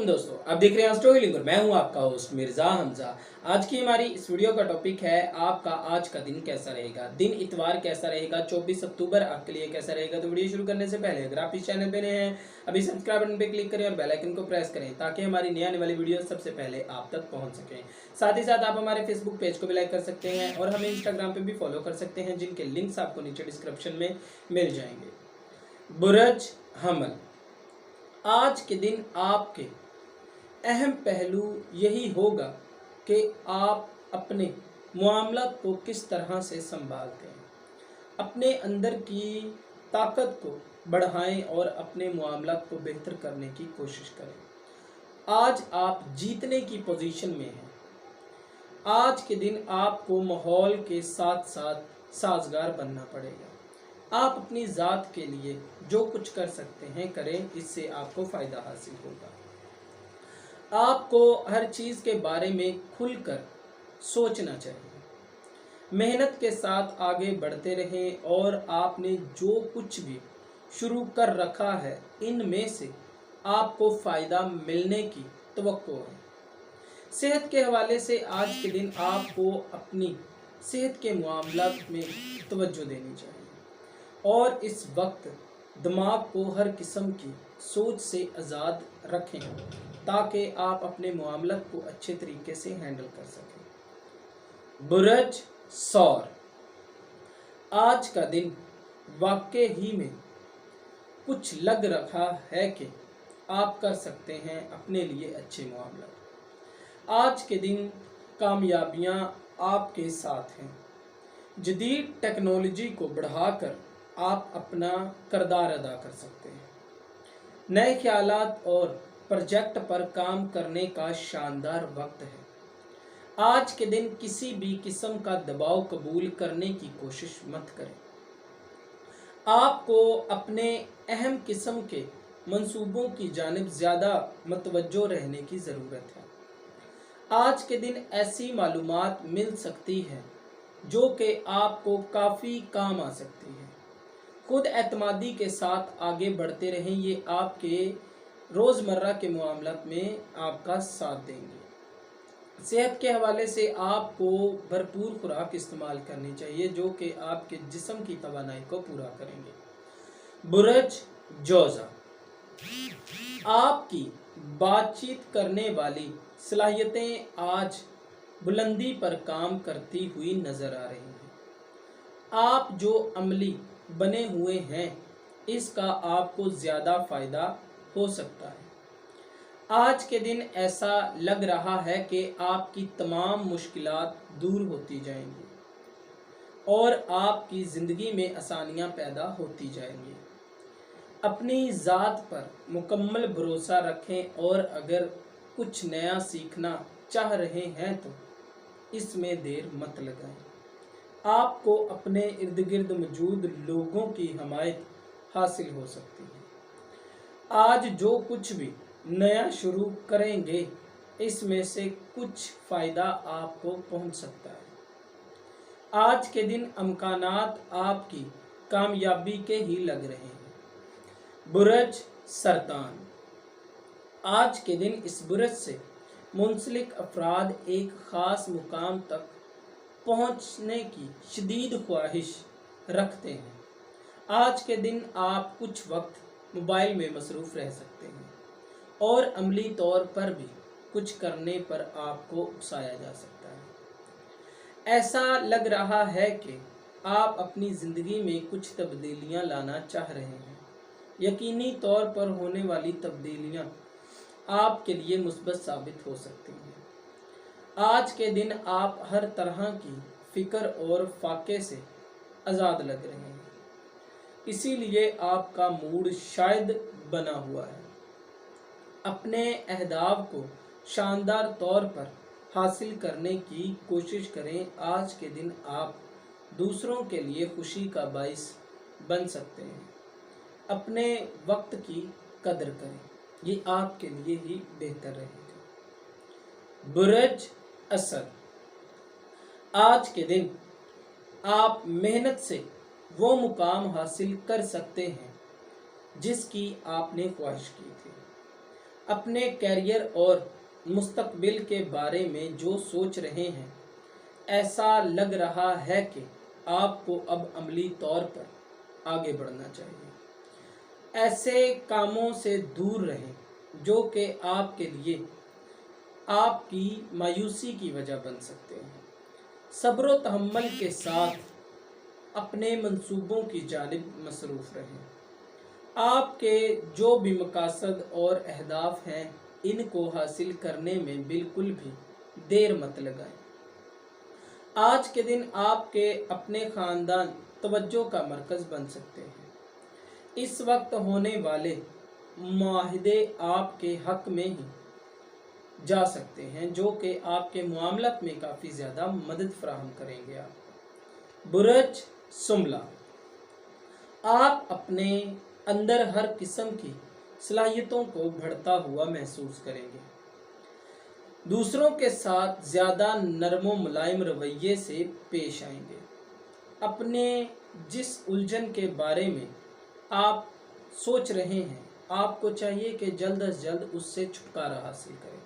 वालेकुम दोस्तों, आप देख रहे हैं स्टोरी लिंक और मैं हूं आपका होस्ट मिर्जा हमजा। आज की हमारी इस वीडियो का टॉपिक है आपका आज का दिन कैसा रहेगा। दिन इतवार कैसा रहेगा, 24 अक्टूबर आपके लिए कैसा रहेगा। तो वीडियो शुरू करने से पहले अगर आप इस चैनल पे नए हैं, अभी सब्सक्राइब बटन पे क्लिक करें और बेल आइकन को प्रेस करें ताकि हमारी नई आने वाली वीडियो सबसे पहले आप तक पहुंच सकें। साथ ही साथ आप हमारे फेसबुक पेज को भी लाइक कर सकते हैं और हमें इंस्टाग्राम पे भी फॉलो कर सकते हैं, जिनके लिंक्स आपको नीचे डिस्क्रिप्शन में मिल जाएंगे। बुरज हमल, आज के दिन आपके अहम पहलू यही होगा कि आप अपने मामलात को किस तरह से संभालते हैं, अपने अंदर की ताकत को बढ़ाएं और अपने मामलात को बेहतर करने की कोशिश करें। आज आप जीतने की पोजीशन में हैं। आज के दिन आपको माहौल के साथ साथ साजगार बनना पड़ेगा। आप अपनी ज़ात के लिए जो कुछ कर सकते हैं करें, इससे आपको फ़ायदा हासिल होगा। आपको हर चीज़ के बारे में खुलकर सोचना चाहिए। मेहनत के साथ आगे बढ़ते रहें और आपने जो कुछ भी शुरू कर रखा है इनमें से आपको फ़ायदा मिलने की तवक्को है। सेहत के हवाले से आज के दिन आपको अपनी सेहत के मामलात में तवज्जो देनी चाहिए और इस वक्त दिमाग को हर किस्म की सोच से आज़ाद रखें ताकि आप अपने मामलात को अच्छे तरीके से हैंडल कर सकें। बुरज सौर, आज का दिन वाकई ही में कुछ लग रहा है कि आप कर सकते हैं अपने लिए अच्छे मामलात। आज के दिन कामयाबियां आपके साथ हैं। जदीद टेक्नोलॉजी को बढ़ाकर आप अपना किरदार अदा कर सकते हैं। नए ख्यालात और प्रोजेक्ट पर काम करने का शानदार वक्त है। आज के दिन किसी भी किस्म का दबाव कबूल करने की कोशिश मत करें। आपको अपने अहम किस्म के मंसूबों की जानिब ज़्यादा मतवज्जो रहने की ज़रूरत है। आज के दिन ऐसी मालूमात मिल सकती है जो कि आपको काफ़ी काम आ सकती है। खुद एतमादी के साथ आगे बढ़ते रहें, ये आपके रोज़मर्रा के मामलात में आपका साथ देंगे। सेहत के हवाले से आपको भरपूर खुराक इस्तेमाल करनी चाहिए जो कि आपके जिस्म की तवानाई को पूरा करेंगे। बुरज जोज़ा, आपकी बातचीत करने वाली सलाहियतें आज बुलंदी पर काम करती हुई नज़र आ रही हैं। आप जो अमली बने हुए हैं इसका आपको ज़्यादा फ़ायदा हो सकता है। आज के दिन ऐसा लग रहा है कि आपकी तमाम मुश्किलात दूर होती जाएंगी और आपकी ज़िंदगी में आसानियां पैदा होती जाएंगी। अपनी ज़ात पर मुकम्मल भरोसा रखें और अगर कुछ नया सीखना चाह रहे हैं तो इसमें देर मत लगाएं। आपको अपने इर्द गिर्द मौजूद लोगों की हमायत हासिल हो सकती है। आज जो कुछ भी नया शुरू करेंगे इसमें से कुछ फ़ायदा आपको पहुंच सकता है। आज के दिन अमकानात आपकी कामयाबी के ही लग रहे हैं। बुरज सरतान, आज के दिन इस बुरज से मुंसलिक अफराद एक ख़ास मुकाम तक पहुंचने की शदीद ख्वाहिश रखते हैं। आज के दिन आप कुछ वक्त मोबाइल में मसरूफ़ रह सकते हैं और अमली तौर पर भी कुछ करने पर आपको उकसाया जा सकता है। ऐसा लग रहा है कि आप अपनी ज़िंदगी में कुछ तब्दीलियां लाना चाह रहे हैं। यकीनी तौर पर होने वाली तब्दीलियां आपके लिए मुस्बत साबित हो सकती हैं। आज के दिन आप हर तरह की फ़िक्र और फाके से आज़ाद लग रहे हैं, इसीलिए आपका मूड शायद बना हुआ है। अपने अहदाफ को शानदार तौर पर हासिल करने की कोशिश करें। आज के दिन आप दूसरों के लिए खुशी का बाइस बन सकते हैं। अपने वक्त की कदर करें, ये आपके लिए ही बेहतर रहेगा। बुरज असद, आज के दिन आप मेहनत से वो मुकाम हासिल कर सकते हैं जिसकी आपने ख्वाहिश की थी। अपने कैरियर और मुस्तकबिल के बारे में जो सोच रहे हैं, ऐसा लग रहा है कि आपको अब अमली तौर पर आगे बढ़ना चाहिए। ऐसे कामों से दूर रहें जो कि आपके लिए आपकी मायूसी की वजह बन सकते हैं। सब्र व तहम्मुल के साथ अपने मंसूबों की जानिब मसरूफ़ रहें। आपके जो भी मकासद और अहदाफ हैं, इनको हासिल करने में बिल्कुल भी देर मत लगाएं। आज के दिन आपके अपने ख़ानदान तवज्जो का मरकज़ बन सकते हैं। इस वक्त होने वाले मुआहदे आपके हक़ में ही जा सकते हैं, जो कि आपके मामलात में काफ़ी ज़्यादा मदद फराहम करेंगे। आप बुरज सुमला, आप अपने अंदर हर किस्म की सलाहियतों को बढ़ता हुआ महसूस करेंगे। दूसरों के साथ ज़्यादा नरम व मुलायम रवैये से पेश आएंगे। अपने जिस उलझन के बारे में आप सोच रहे हैं, आपको चाहिए कि जल्द अज जल्द उससे छुटकारा हासिल करें।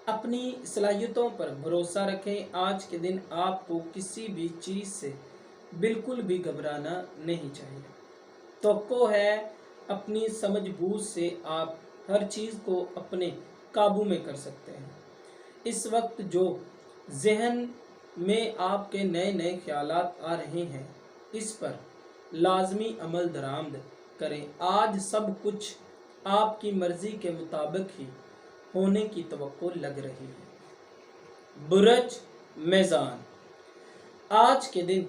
अपनी सलाहियतों पर भरोसा रखें। आज के दिन आपको किसी भी चीज़ से बिल्कुल भी घबराना नहीं चाहिए। तवक्को है अपनी समझबूझ से आप हर चीज़ को अपने काबू में कर सकते हैं। इस वक्त जो जहन में आपके नए नए ख्यालात आ रहे हैं, इस पर लाजमी अमल दरामद करें। आज सब कुछ आपकी मर्ज़ी के मुताबिक ही होने की तवक्को लग रही है। बुरज मेज़ान, आज के दिन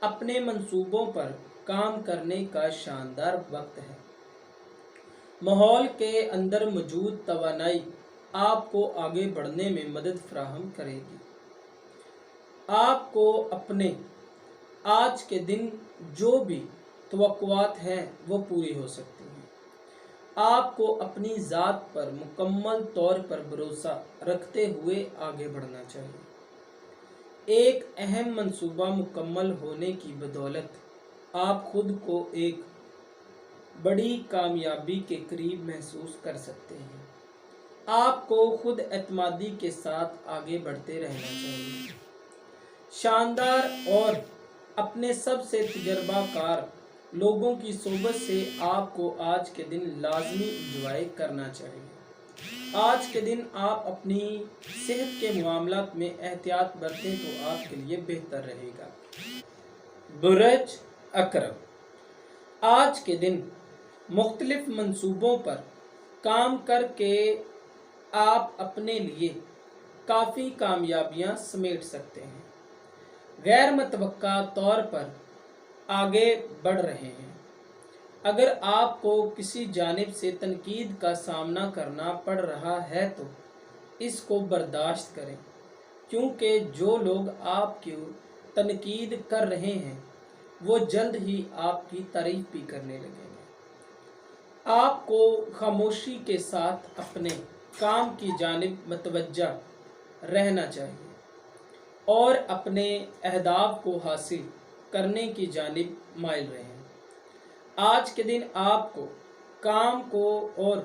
अपने मंसूबों पर काम करने का शानदार वक्त है। माहौल के अंदर मौजूद तवानाई आपको आगे बढ़ने में मदद फराहम करेगी। आपको अपने आज के दिन जो भी तवक्कुआत हैं वो पूरी हो सकती हैं। आपको अपनी ज़ात पर मुकम्मल तौर पर भरोसा रखते हुए आगे बढ़ना चाहिए। एक अहम मंसूबा मुकम्मल होने की बदौलत आप खुद को एक बड़ी कामयाबी के करीब महसूस कर सकते हैं। आपको खुद एतमादी के साथ आगे बढ़ते रहना चाहिए। शानदार और अपने सबसे तजर्बाकार लोगों की सोबत से आपको आज के दिन लाजमी इंजॉय करना चाहिए। आज के दिन आप अपनी सेहत के मामलात में एहतियात बरतें तो आपके लिए बेहतर रहेगा। बुरज अकरम, आज के दिन मुख्तलिफ मंसूबों पर काम करके आप अपने लिए काफ़ी कामयाबियां समेट सकते हैं। गैर मुतवक्का तौर पर आगे बढ़ रहे हैं। अगर आपको किसी जानिब से तनकीद का सामना करना पड़ रहा है तो इसको बर्दाश्त करें, क्योंकि जो लोग आपकी तनकीद कर रहे हैं वो जल्द ही आपकी तारीफ भी करने लगेंगे। आपको खामोशी के साथ अपने काम की जानिब मतवज्जा रहना चाहिए और अपने अहदाफ को हासिल करने की जानिब माइल रहें। आज के दिन आपको काम को और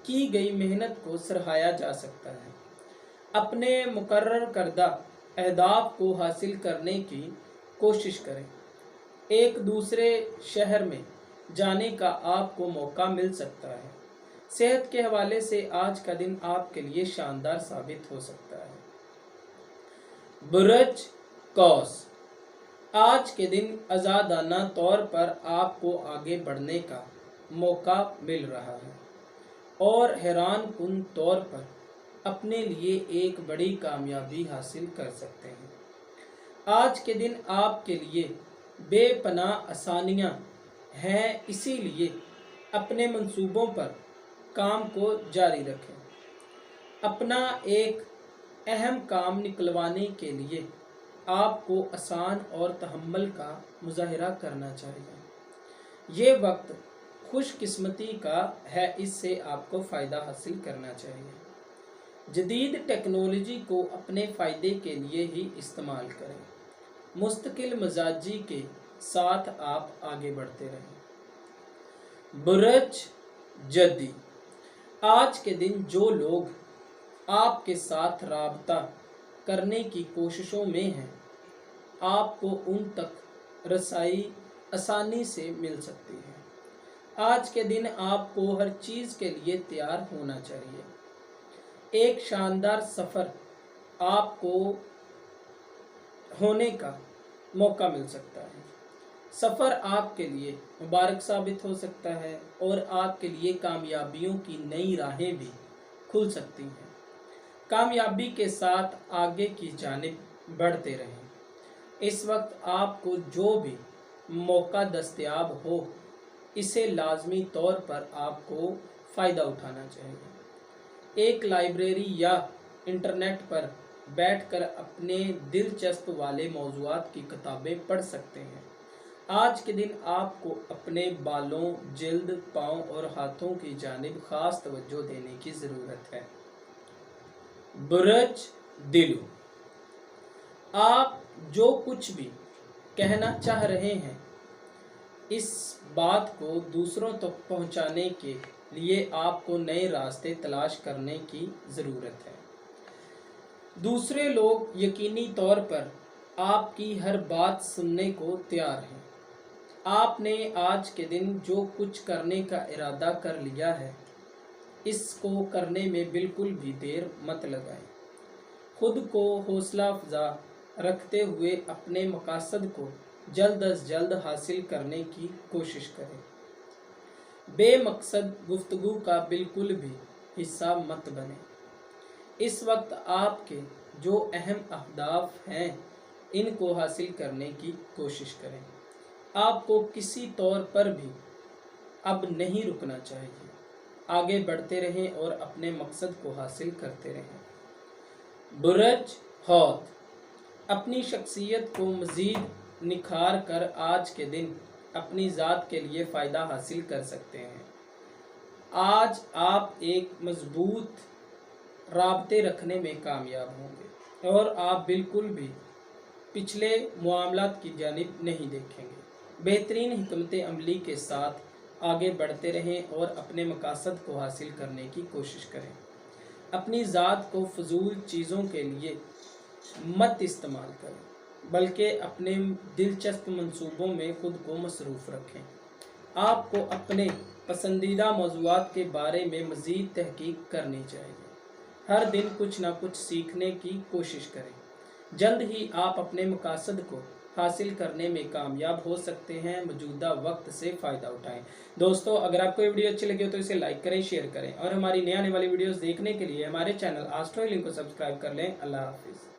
की गई मेहनत को सराहा जा सकता है। अपने मुकर्रर करदा अहदाफ को हासिल करने की कोशिश करें। एक दूसरे शहर में जाने का आपको मौका मिल सकता है। सेहत के हवाले से आज का दिन आपके लिए शानदार साबित हो सकता है। बुरज कौस, आज के दिन आज़ादाना तौर पर आपको आगे बढ़ने का मौका मिल रहा है और हैरान कुन तौर पर अपने लिए एक बड़ी कामयाबी हासिल कर सकते हैं। आज के दिन आपके लिए बेपनाह आसानियाँ हैं, इसीलिए अपने मंसूबों पर काम को जारी रखें। अपना एक अहम काम निकलवाने के लिए आपको आसान और तहम्मुल का मुजाहिरा करना चाहिए। ये वक्त खुशकिस्मती का है, इससे आपको फ़ायदा हासिल करना चाहिए। जदीद टेक्नोलॉजी को अपने फ़ायदे के लिए ही इस्तेमाल करें। मुस्तकिल मिजाजी के साथ आप आगे बढ़ते रहें। बुरज जदी, आज के दिन जो लोग आपके साथ राबता करने की कोशिशों में हैं, आपको उन तक रसाई आसानी से मिल सकती है। आज के दिन आपको हर चीज़ के लिए तैयार होना चाहिए। एक शानदार सफ़र आपको होने का मौका मिल सकता है। सफ़र आपके लिए मुबारक साबित हो सकता है और आपके लिए कामयाबियों की नई राहें भी खुल सकती हैं। कामयाबी के साथ आगे की जानिब बढ़ते रहें। इस वक्त आपको जो भी मौका दस्तयाब हो, इसे लाजमी तौर पर आपको फ़ायदा उठाना चाहिए। एक लाइब्रेरी या इंटरनेट पर बैठकर अपने दिलचस्प वाले मौज़ूआत की किताबें पढ़ सकते हैं। आज के दिन आपको अपने बालों, जिल्द, पाँव और हाथों की जानिब ख़ास तवज्जो देने की ज़रूरत है। बुरज दिलो, आप जो कुछ भी कहना चाह रहे हैं, इस बात को दूसरों तक पहुंचाने के लिए आपको नए रास्ते तलाश करने की ज़रूरत है। दूसरे लोग यकीनी तौर पर आपकी हर बात सुनने को तैयार हैं। आपने आज के दिन जो कुछ करने का इरादा कर लिया है, इसको करने में बिल्कुल भी देर मत लगाएं। खुद को हौसला अफजा रखते हुए अपने मकासद को जल्द अज जल्द हासिल करने की कोशिश करें। बेमकसद गुफ्तगू का बिल्कुल भी हिस्सा मत बने। इस वक्त आपके जो अहम अहदाफ हैं, इनको हासिल करने की कोशिश करें। आपको किसी तौर पर भी अब नहीं रुकना चाहिए। आगे बढ़ते रहें और अपने मकसद को हासिल करते रहें। बुरज हौत, अपनी शख्सियत को मज़ीद निखार कर आज के दिन अपनी ज़ात के लिए फ़ायदा हासिल कर सकते हैं। आज आप एक मज़बूत राबते रखने में कामयाब होंगे और आप बिल्कुल भी पिछले मामलात की जानिब नहीं देखेंगे। बेहतरीन हिकमत अमली के साथ आगे बढ़ते रहें और अपने मकासद को हासिल करने की कोशिश करें। अपनी ज़ात को फजूल चीज़ों के लिए मत इस्तेमाल करें, बल्कि अपने दिलचस्प मंसूबों में खुद को मसरूफ़ रखें। आपको अपने पसंदीदा मौज़ूआत के बारे में मज़ीद तहकीक करनी चाहिए। हर दिन कुछ ना कुछ सीखने की कोशिश करें। जल्द ही आप अपने मकासद को हासिल करने में कामयाब हो सकते हैं। मौजूदा वक्त से फ़ायदा उठाएं। दोस्तों, अगर आपको ये वीडियो अच्छी लगी हो तो इसे लाइक करें, शेयर करें और हमारी नई आने वाली वीडियोस देखने के लिए हमारे चैनल एस्ट्रो हीलिंग को सब्सक्राइब कर लें। अल्लाह हाफिज़।